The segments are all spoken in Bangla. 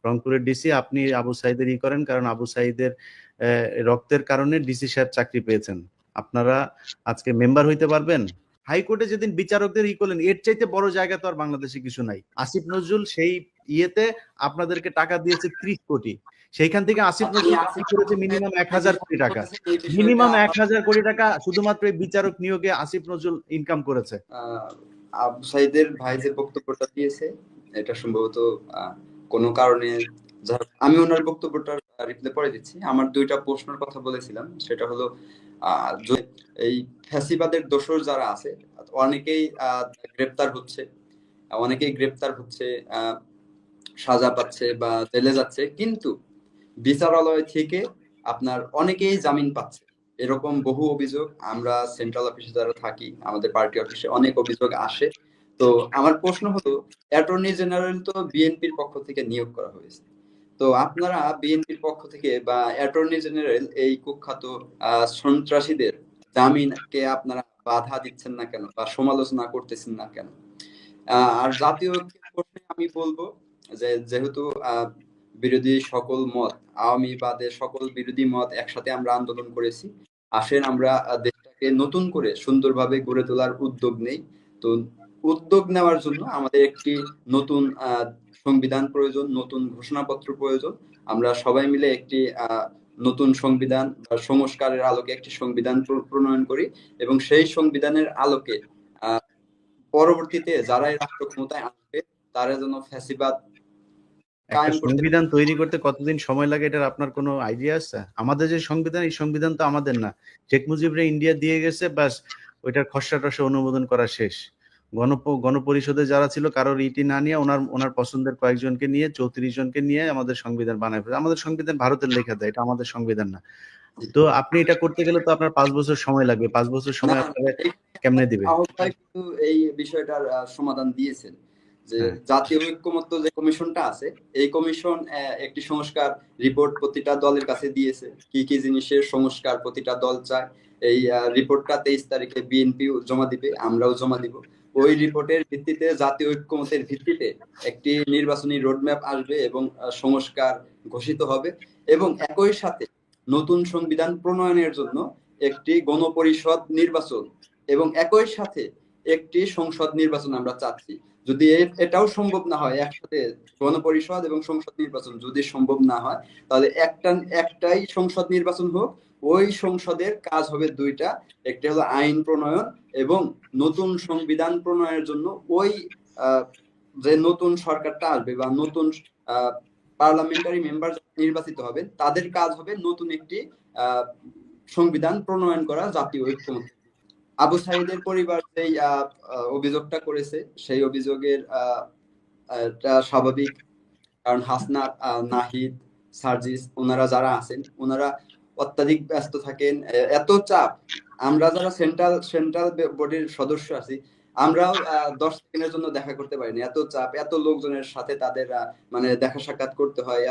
রংপুরের ডিসি আপনি আবু সাইদের করেন, কারণ আবু সাইদের রক্তের কারণে ডিসি সাহেব চাকরি পেয়েছেন। আপনারা আজকে মেম্বার হইতে পারবেন। হাইকোর্টে যেদিন বিচারকদের করলেন, এর চাইতে বড় জায়গা তো আর বাংলাদেশে কিছু নাই। আসিফ নজরুল সেই ইয়েতে আপনাদেরকে টাকা দিয়েছে 30 কোটি, সেইখান থেকে আসিফ নজরুল করেছে মিনিমাম 1000 কোটি টাকা, মিনিমাম 1000 কোটি টাকা শুধুমাত্র বিচারক নিয়োগে আসিফ নজরুল ইনকাম করেছে। আবু সাইদের ভাই যে বক্তব্যটা দিয়েছে এটা সম্ভবত কোনো কারণে, আমি ওনার বক্তব্যটা রিপ্লাই পরে দিচ্ছি। আমার দুইটা প্রশ্নের কথা বলেছিলাম, সেটা হলো এই ফ্যাসিবাদের দোষর যারা আছে অনেকেই গ্রেপ্তার হচ্ছে, সাজা পাচ্ছে বা জেলে যাচ্ছে, কিন্তু বিচারালয় থেকে আপনার অনেকেই জামিন পাচ্ছে। এরকম বহু অভিযোগ আমরা সেন্ট্রাল অফিসে যারা থাকি, আমাদের পার্টি অফিসে অনেক অভিযোগ আসে। তো আমার প্রশ্ন হলো, অ্যাটর্নি জেনারেল তো বিএনপির পক্ষ থেকে নিয়োগ করা হয়েছে, তো আপনারা বিএনপির পক্ষ থেকে বা অ্যাটর্নি জেনারেল এই কুখ্যাত সন্ত্রাসীদের জামিনকে আপনারা বাধা দিচ্ছেন না কেন বা সমালোচনা করতেছেন না কেন? আর জাতীয় ঐক্যের আমি বলবো যে যেহেতু বিরোধী সকল মত, আওয়ামী বাদে সকল বিরোধী মত একসাথে আমরা আন্দোলন করেছি, আসেন আমরা দেশটাকে নতুন করে সুন্দরভাবে গড়ে তোলার উদ্যোগ নেই। তো উদ্যোগ নেওয়ার জন্য আমাদের একটি নতুন সংবিধান প্রয়োজন, নতুন ঘোষণাপত্র প্রয়োজন। আমরা সবাই মিলে একটি নতুন সংবিধান বা সংস্কারের আলোকে একটি সংবিধান প্রণয়ন করি এবং সেই সংবিধানের আলোকে পরবর্তীতে যারাই রাষ্ট্র ক্ষমতায় আসবে তারা যেন ফ্যাসিবাদ সংবিধান তৈরি করতে কতদিন সময় লাগে এটার আপনার কোনো আইডিয়া আছে? আমাদের যে সংবিধান, এই সংবিধান তো আমাদের না, শেখ মুজিবরে ইন্ডিয়া দিয়ে গেছে, বাস ওইটার খসড়া টসড়া অনুমোদন করা শেষ। গণপরিষদে যারা ছিল কারোর ইটি না নিয়ে ওনার পছন্দের কয়েকজনকে নিয়ে 34 জনকে নিয়ে আমাদের সংবিধান বানায় ফেলে। আমাদের সংবিধান ভারতের লেখা দেয়, এটা আমাদের সংবিধান না। তো আপনি এটা করতে গেলে তো আপনার 5 বছর সময় লাগবে। 5 বছর সময় আপনাকে কেমনে দিবে? কিন্তু এই বিষয়টার সমাধান দিয়েছেন যে জাতীয় ঐক্যমত্য যে কমিশনটা আছে, এই কমিশন একটি সংস্কার রিপোর্ট প্রতিটা দলের কাছে দিয়েছে, কি কি জিনিসের সংস্কার প্রতিটা দল চায়। এই রিপোর্টটা 23 তারিখে বিএনপি জমা দিবে, আমরাও জমা দিব। ওই রিপোর্টের ভিত্তিতে, জাতীয় ঐক্যমতের ভিত্তিতে একটি নির্বাচনী রোডম্যাপ আসবে এবং সংস্কার ঘোষিত হবে এবং একই সাথে নতুন সংবিধান প্রণয়নের জন্য একটি গণপরিষদ নির্বাচন এবং একই সাথে একটি সংসদ নির্বাচন আমরা চাচ্ছি। যদি এটাও সম্ভব না হয়, একসাথে গণপরিষদ এবং সংসদ নির্বাচন যদি সম্ভব না হয়, তাহলে একটাই সংসদ নির্বাচন হোক। ওই সংসদের কাজ হবে দুইটা, একটি হলো আইন প্রণয়ন এবং নতুন সংবিধান প্রণয়নের জন্য ওই যে নতুন সরকারটা আসবে বা নতুন পার্লামেন্টারি মেম্বার নির্বাচিত হবে, তাদের কাজ হবে নতুন একটি সংবিধান প্রণয়ন করা জাতীয় ঐক্যমত্য। আবু সাইদের পরিবার যেই অভিযোগটা করেছে, সেই অভিযোগের স্বাভাবিক, কারণ হাসনাত, নাহিদ, সার্জিস ওনারা যারা আছেন ওনারা অত্যাধিক ব্যস্ত থাকেন, এত চাপ। আমরা যারা সেন্ট্রাল বডির সদস্য আছি, আমরাও 10 সেকেন্ডের জন্য দেখা করতে পারি না, এত চাপ, এত লোকজনের সাথে তাদের মানে দেখা সাক্ষাৎ করতে হয়।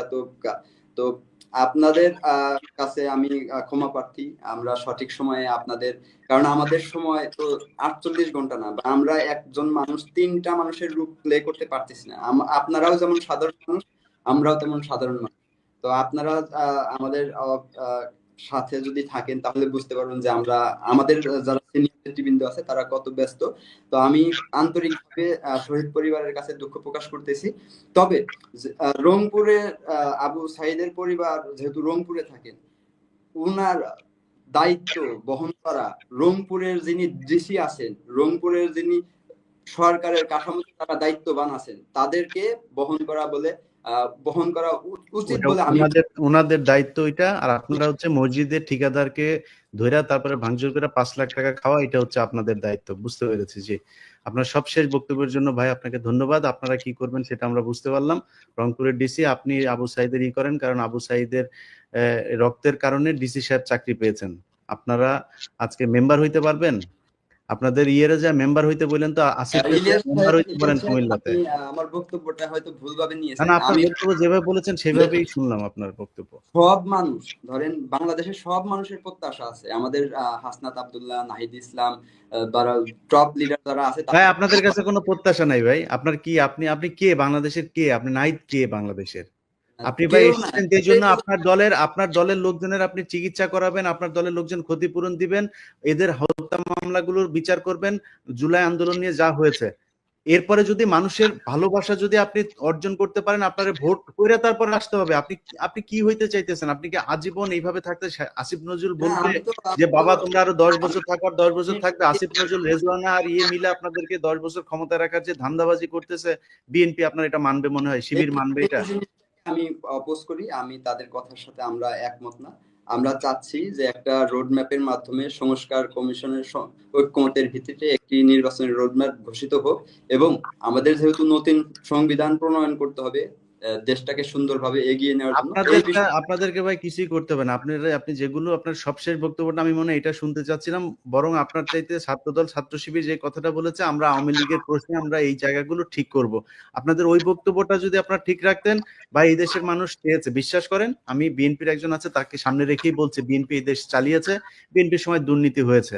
তো আপনাদের কাছে আমি ক্ষমা প্রার্থী, আমরা সঠিক সময়ে আপনাদের, কারণ আমাদের সময় তো 48 ঘন্টা না, বা আমরা একজন মানুষ 3টা মানুষের রূপ প্লে করতে পারতেছি না। আপনারাও যেমন সাধারণ মানুষ, আমরাও তেমন সাধারণ মানুষ। তো আপনারা আমাদের সাথে যদি থাকেন তাহলে বুঝতে পারবেন যে আমরা, আমাদের যারা সিনিয়র নেতৃবৃন্দ আছে তারা কত ব্যস্ত। তো আমি আন্তরিকভাবে শহীদ পরিবারের কাছে দুঃখ প্রকাশ করতেছি। তবে রংপুরে আবু সাইদের পরিবার যেহেতু রংপুরে থাকেন, ওনার দায়িত্ব বহন করা, রংপুরের যিনি ডিসি আছেন, রংপুরের যিনি সরকারের কাঠামোতে তারা দায়িত্ববান আছেন, তাদেরকে বহন করা উচিত বলে ওনাদের দায়িত্ব এটা। আর আপনারা হচ্ছে মসজিদের ঠিকাদারকে ধইরা তারপরে ভাঙচুর করে 5 লাখ টাকা খাওয়া, এটা হচ্ছে আপনাদের দায়িত্ব। বুঝতে পেরেছি। জি, আপনার সবশেষ বক্তব্যের জন্য ভাই আপনাকে ধন্যবাদ। আপনারা কি করবেন সেটা আমরা বুঝতে পারলাম। রংপুরের ডিসি আপনি আবু সাইদের করেন, কারণ আবু সাইদের রক্তের কারণে ডিসি সাহেব চাকরি পেয়েছেন। আপনারা আজকে মেম্বার হইতে পারবেন। আপনাদের যা মেম্বার হইতে বললেন, তো আসিফ মেম্বার হইতে পারেন কুমিল্লাতে। আমার বক্তব্যটা হয়তো ভুলভাবে নিয়েছেন। না, আপনার বক্তব্য যেভাবে বলেছেন সেভাবেই শুনলাম আপনার বক্তব্য। সব মানুষ, ধরেন বাংলাদেশের সব মানুষের প্রত্যাশা আছে, আমাদের হাসনাত আব্দুল্লাহ, নাহিদ ইসলাম, টপ লিডার যারা আছে, ভাই আপনাদের কাছে কোনো প্রত্যাশা নাই ভাই। আপনার কি, আপনি কে বাংলাদেশের? কে আপনি? নাহিদ কে বাংলাদেশের? আপনি ভাই কেউ না, এসেছেন এই জন্য আপনার দলের লোকজনের আপনি চিকিৎসা করাবেন, আপনার দলের লোকজন ক্ষতিপূরণ দিবেন, এদের হত্যা মামলাগুলোর বিচার করবেন, জুলাই আন্দোলন নিয়ে যা হয়েছে। এরপরে যদি মানুষের ভালোবাসা যদি আপনি অর্জন করতে পারেন, আপনার ভোট করে তারপরে আসতে হবে। আপনি কি হইতে চাইতেছেন? আপনি কি আজীবন এইভাবে থাকতে? আসিফ নজরুল না, বলবে আমি তো যে বাবা তোমরা আরো 10 বছর থাকো, আর 10 বছর থাকবে। আসিফ নজরুল, রেজওয়ানা আর মিলে আপনাদেরকে 10 বছর ক্ষমতায় রাখার যে ধান্দাবাজি করতেছে বিএনপি, আপনার এটা মানবে মনে হয়? শিবির মানবে এটা? আমি অপোজ করি, আমি তাদের কথার সাথে আমরা একমত না। আমরা চাচ্ছি যে একটা রোড ম্যাপের মাধ্যমে সংস্কার কমিশনের ঐক্যমতের ভিত্তিতে একটি নির্বাচনের রোডম্যাপ ঘোষিত হোক, এবং আমাদের যেহেতু নতুন সংবিধান প্রণয়ন করতে হবে দেশটাকে সুন্দরভাবে এগিয়ে নেওয়ার জন্য, এই বিষয়ে আপনাদেরকে ভাই কিছুই করতে হবে না। আপনি যেগুলো আপনার সবশেষ বক্তব্যটা আমি মনে হয় এটা শুনতে চাচ্ছিলাম, বরং আপনার চাইতে ছাত্রদল ছাত্র শিবির যে কথাটা বলেছে, আমরা আওয়ামী লীগের প্রশ্নে আমরা এই জায়গাগুলো ঠিক করব। আপনাদের ওই বক্তব্যটা যদি আপনারা ঠিক রাখতেন, বা এই দেশের মানুষ চেয়েছে, বিশ্বাস করেন, আমি বিএনপির একজন আছে তাকে সামনে রেখেই বলছি, বিএনপি এই দেশ চালিয়েছে, বিএনপির সময় দুর্নীতি হয়েছে,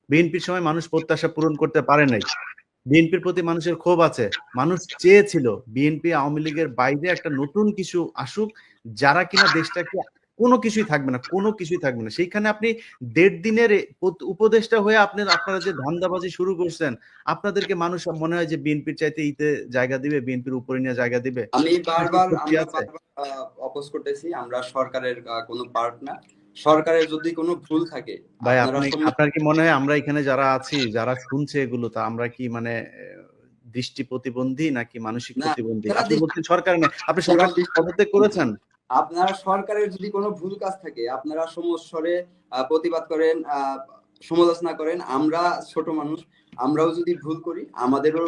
বিএনপির সময় মানুষ প্রত্যাশা পূরণ করতে পারে নাই, বিএনপির প্রতি মানুষের ক্ষোভ আছে, মানুষ চেয়েছিল বিএনপি আওয়ামী লীগের বাইরে একটা নতুন কিছু আসুক, যারা কিনা দেশটাকে কোনো কিছুই থাকবে না, কোনো কিছুই থাকবে না। সেইখানে আপনি 1.5 দিনের উপদেষ্টা হয়ে আপনারা যে ধান্দাবাজি শুরু করছেন, আপনাদেরকে মানুষ মনে হয় যে বিএনপির চাইতে ইতে জায়গা দিবে, বিএনপির উপরে নিয়ে জায়গা দিবে? আমরা বারবার অপোজ করতেছি, আমরা সরকারের কোনো পার্ট না। সরকারের যদি কোনো ভুল থাকে, ভাই আপনার কি মনে হয় আমরা এখানে যারা আছি, যারা শুনছে এগুলো, তা আমরা কি মানে দৃষ্টি প্রতিবন্ধী নাকি মানসিক প্রতিবন্ধী? আপনি বলছেন সরকার নেই, আপনি সরকার পদত্যাগ করেছেন? আপনারা সরকারের যদি কোনো ভুল কাজ থাকে আপনারা সমস্বরে প্রতিবাদ করেন, সমালোচনা করেন। আমরা ছোট মানুষ, আমরাও যদি ভুল করি আমাদেরও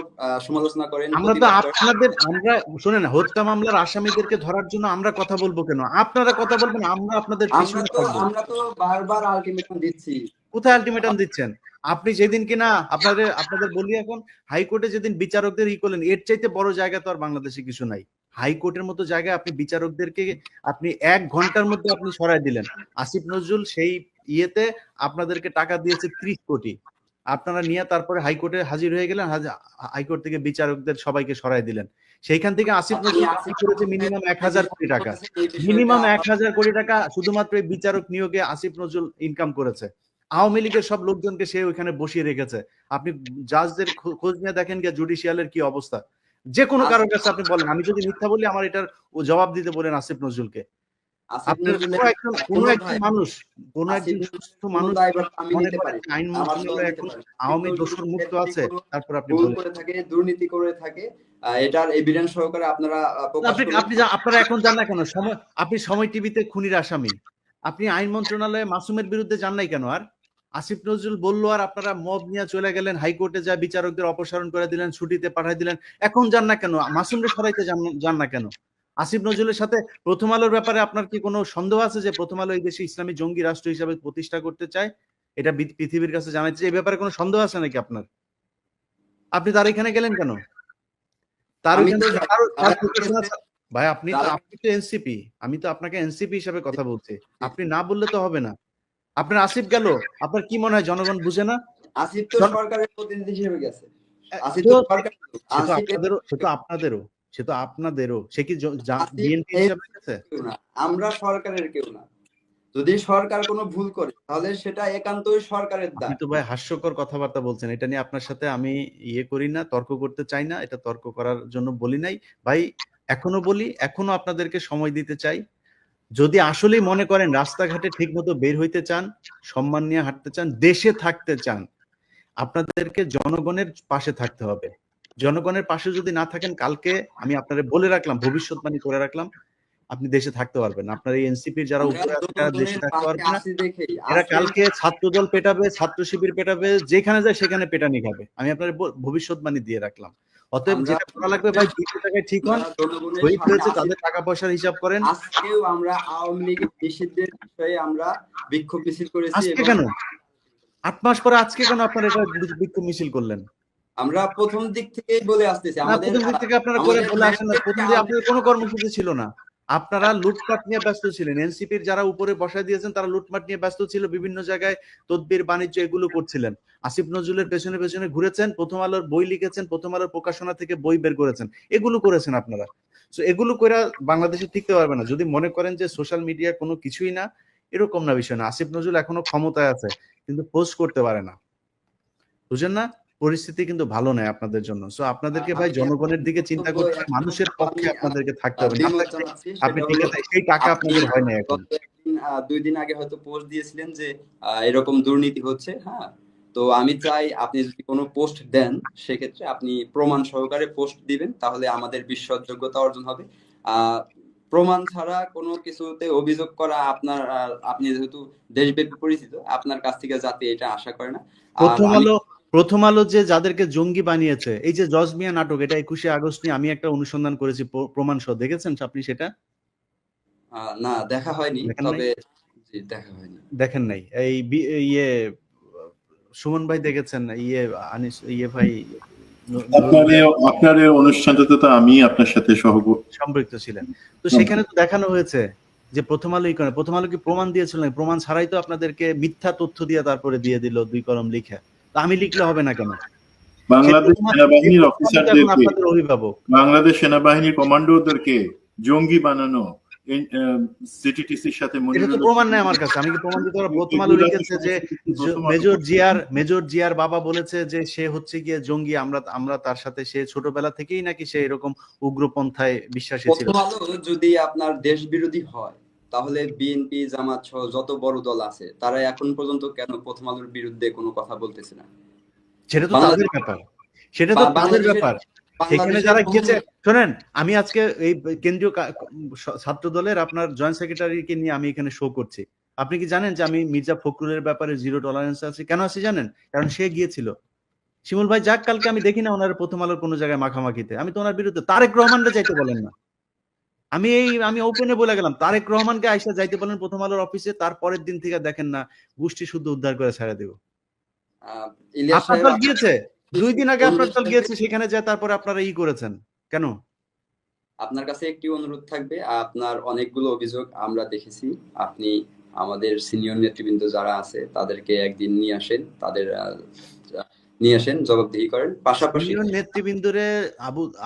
সমালোচনা করেন। আমরা শুনেন, হত্যা মামলার আসামিদেরকে ধরার জন্য আমরা কথা বলবো কেন? আপনারা কথা বলবেন, আমরা আপনাদের পিছনে থাকবো। আমরা তো বারবার আলটিমেটাম দিচ্ছি। কোথায় আলটিমেটাম দিচ্ছেন? আপনি যেদিন কিনা আপনাদের বলি, এখন হাইকোর্টে যেদিন বিচারকদের করলেন, এর চাইতে বড় জায়গা তো আর বাংলাদেশে কিছু নাই। হাইকোর্টের মতো জায়গায় আপনি বিচারকদেরকে আপনি 1 ঘন্টার মধ্যে আপনি সরাই দিলেন। আসিফ নজরুল সেই ইয়েতে আপনাদেরকে টাকা দিয়েছে 30 কোটি, আপনারা নিয়ে তারপরে হাইকোর্টে হাজির হয়ে গেলেন, হাইকোর্ট থেকে বিচারকদের সবাইকে সরাই দিলেন। সেইখান থেকে আসিফ নজরুল করেছে মিনিমাম 1000 কোটি টাকা, মিনিমাম 1000 কোটি টাকা শুধুমাত্র বিচারক নিয়োগে আসিফ নজরুল ইনকাম করেছে। আওয়ামী লীগের সব লোকজনকে সে ওইখানে বসিয়ে রেখেছে। আপনি জাজদের খোঁজ নিয়ে দেখেন গিয়ে জুডিশিয়ালের কি অবস্থা। যে কোনো কারোর কাছে আপনি বলেন, আমি যদি মিথ্যা বলি আমার এটার জবাব দিতে বলেন আসিফ নজরুলকে। আপনার কোন একজন মানুষ, কোন একজন সুস্থ মানুষ আইন মন্ত্রণালয় এখন আওয়ামী দোষর মুক্ত আছে, তারপর আপনি দুর্নীতি করে থাকে, এটার এভিডেন্স সহকারে আপনারা আপনারা এখন জান না কেন? আপনি সময় টিভিতে খুনির আসামি, আপনি আইন মন্ত্রণালয়ে মাসুমের বিরুদ্ধে যান নাই কেন? আর আসিফ নজরুল বললো আর আপনারা মব নিয়ে চলে গেলেন, হাইকোর্টে যা বিচারকদের অপসারণ করে দিলেন, ছুটিতে পাঠাই দিলেন। এখন যান না কেন? মাসুমরে সরাইতে যান না কেন? আসিফ নজরুলের সাথে প্রথম আলোর ব্যাপারে আপনার কি কোনো সন্দেহ আছে যে প্রথম আলো এই দেশে ইসলামী জঙ্গি রাষ্ট্র হিসাবে প্রতিষ্ঠা করতে চায়? এটা পৃথিবীর কাছে জানাচ্ছে, এই ব্যাপারে কোনো সন্দেহ আছে নাকি আপনার? আপনি তার এখানে গেলেন কেন? ভাই আপনি তো এনসিপি, আমি তো আপনাকে এনসিপি হিসাবে কথা বলছি, আপনি না বললে তো হবে না। আপনার আসিফ গেল, আপনার কি মনে হয় জনগণ বুঝে না? আসিফ তো সরকারের প্রতিনিধি হিসেবে গেছে। সে তো আপনাদেরও, সে কি বিএনপি হিসাবে গেছে? আমরা সরকারের কেউ না। যদি সরকার কোনো ভুল করে তাহলে সেটা একান্তই সরকারের দায়। আপনি তো ভাই হাস্যকর কথাবার্তা বলছেন, এটা নিয়ে আপনার সাথে আমি করি না, তর্ক করতে চাই না, এটা তর্ক করার জন্য বলি নাই ভাই। এখনো বলি, এখনো আপনাদেরকে সময় দিতে চাই। যদি আসলেই মনে করেন রাস্তাঘাটে ঠিক মতো বের হইতে চান, সম্মান নিয়ে হাঁটতে চান, দেশে থাকতে চান, আপনাদেরকে জনগণের পাশে থাকতে হবে। জনগণের পাশে যদি না থাকেন, কালকে আমি আপনাদের বলে রাখলাম, ভবিষ্যৎবাণী করে রাখলাম, আপনি দেশে থাকতে পারবেন। আপনার এই এনসিপির যারা উপরে আছে তারা দেশে থাকতে পারবে না। এরা কালকে ছাত্রদল পেটাবে, ছাত্র শিবির পেটাবে, যেখানে যায় সেখানে পেটানি খাবে। আমি আপনার ভবিষ্যৎবাণী দিয়ে রাখলাম। অতএব যেটা করা লাগবে ভাই, 2 টাকায় ঠিক হন, শহীদ হয়েছে তাদের টাকা পয়সার হিসাব করেন। আজকেও আমরা আওয়ামী লীগের নিষিদ্ধের বিষয়ে আমরা বিক্ষোভ মিছিল করেছি। আজকে কেন? 8 মাস পরে আজকে কেন আপনারা এটা বিক্ষোভ মিছিল করলেন? আমরা প্রথম দিক থেকেই বলে আসতেছি, প্রথম দিক থেকে আপনারা করে বলে আসেন না, প্রথম দিকে আপনাদের কোনো কর্মসূচি ছিল না। আপনারা লুটপাট নিয়ে ব্যস্ত ছিলেন, এনসিপির যারা উপরে বসায় দিয়েছেন তারা লুটপাট নিয়ে ব্যস্ত ছিল, বিভিন্ন জায়গায় তদবির বাণিজ্য এগুলো করছিলেন। আসিফ নজরুলের পেছনে পেছনে ঘুরেছেন, প্রথম আলোর বই লিখেছেন, প্রথম আলোর প্রকাশনা থেকে বই বের করেছেন, এগুলো করেছেন আপনারা। তো এগুলো করে বাংলাদেশে টিকতে পারবে না। যদি মনে করেন যে সোশ্যাল মিডিয়া কোনো কিছুই না, এরকম না বিষয় না। আসিফ নজরুল এখনো ক্ষমতায় আছে কিন্তু পোস্ট করতে পারে না, বুঝেন না? পরিস্থিতি কিন্তু ভালো নয় আপনাদের জন্য। সো আপনাদেরকে ভাই আমি জনগণের দিকে চিন্তা করতে হবে, মানুষের পক্ষে আপনাদেরকে থাকতে হবে। না দ্বিমত থাকলে জানাচ্ছি, আপনি সেটা ঠিক হলো আছে, সেই টাকা আপনাদের হয় না এখন। গত একদিন 2 দিন আগে হয়তো পোস্ট দিয়েছিলেন যে এরকম দুর্নীতি হচ্ছে, হ্যাঁ। তো আমি চাই আপনি যদি কোনো পোস্ট দেন সেক্ষেত্রে আপনি প্রমাণ সহকারে পোস্ট দিবেন, তাহলে আমাদের বিশ্বাসযোগ্যতা অর্জন হবে। আহ প্রমাণ ছাড়া কোনো কিছুতে অভিযোগ করা আপনার আপনি যেহেতু দেশব্যাপী পরিচিত, আপনার কাছ থেকে যাতে এটা আশা করে না। আর আমি প্রথম আলো যে যাদেরকে জঙ্গি বানিয়েছে, এই যে জজ মিয়া নাটক, এটা 21শে আগস্ট নিয়ে আমি একটা অনুসন্ধান করেছি, প্রমাণ সহ। দেখেছেন আপনি সেটা? না, দেখা হয়নি, দেখেন নাই? তবে জি, দেখা হয়নি। দেখেন নাই? এই ইয়ে সুমন ভাই দেখেছেন? ইয়ে আনিস, ইয়ে ভাই আপনার এই অনুষ্ঠানটাতে তো আমি আপনার সাথে সম্পৃক্ত ছিলেন। তো সেখানে তো দেখানো হয়েছে যে প্রথম আলো করে, প্রথম আলো কি প্রমাণ দিয়েছিল না? প্রমাণ ছাড়াই তো আপনাদেরকে মিথ্যা তথ্য দিয়ে তারপরে দিয়ে দিল 2 কলম লিখে। তো আমি লিখলে হবে না কেন? বাংলাদেশ সেনাবাহিনীর অফিসারদেরকে, আপনাদের অভিভাবক, বাংলাদেশ সেনাবাহিনীর কমান্ডোদেরকে জঙ্গি বানানো, সিটিটিসির সাথে এটা তো প্রমাণ নেই আমার কাছে। আমি কি প্রমাণ দিতে পারবো? প্রথম আলো লিখেছে যে মেজর জিয়ার বাবা বলেছে যে সে হচ্ছে গিয়ে জঙ্গি, আমরা তার সাথে, সে ছোটবেলা থেকেই নাকি সে এরকম উগ্রপন্থায় বিশ্বাসী ছিল। প্রথম আলো যদি আপনার দেশ বিরোধী হয়, তাহলে বিএনপি, জামাত সহ যত বড় দল আছে তারা এখন পর্যন্ত কেন প্রথম আলোর বিরুদ্ধে কোনো কথা বলতেছে না? সেটা তো তাদের ব্যাপার, সেটা তো তাদের ব্যাপার। সেখানে যারা গিয়েছে, শোনেন, আমি আজকে এই কেন্দ্রীয় ছাত্র দলের আপনার জয়েন্ট সেক্রেটারিকে নিয়ে আমি এখানে শো করছি। আপনি কি জানেন যে আমি মির্জা ফখরুলের ব্যাপারে জিরো টলারেন্স আছে? কেন আছে জানেন? কারণ সে গিয়েছিল। শিমুল ভাই যাক, কালকে আমি দেখি না ওনার প্রথম আলোর কোনো জায়গায় মাখামাখিতে। আমি তো ওনার বিরুদ্ধে, তারেক রহমানরা যাইতে বলেন না। আমি ওপেনে বলে গেলাম, তারেক রহমানকে আইসা যাইতে বলেন প্রথম আলোর অফিসে, তারপরের দিন থেকে দেখেন না গোষ্ঠী শুদ্ধ উদ্ধার করে ছেড়ে দেব। ইলিয়াস আপনার সাহেব, দল গিয়েছে 2 দিন আগে, আপনার দল গিয়েছে সেখানে যায়, তারপরে আপনারা করেছেন কেন? আপনার কাছে একটি অনুরোধ থাকবে। আপনার অনেকগুলো অভিযোগ আমরা দেখেছি, আপনি আমাদের সিনিয়র নেতৃবৃন্দ যারা আছে তাদেরকে একদিন নিয়ে আসেন, জবাবদিহি করেন। পাশাপাশি সিনিয়র নেতৃবৃন্দরে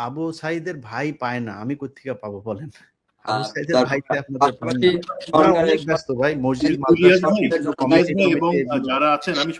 আবু সাইদের ভাই পায় না, আমি কোত্থেকে পাবো বলেন? আবু সাইদের ভাইতে আপনাদের পান না? অনেক ব্যস্ত ভাই, মসজিদ, মাদ্রাসা, এবং যারা আছেন, আমি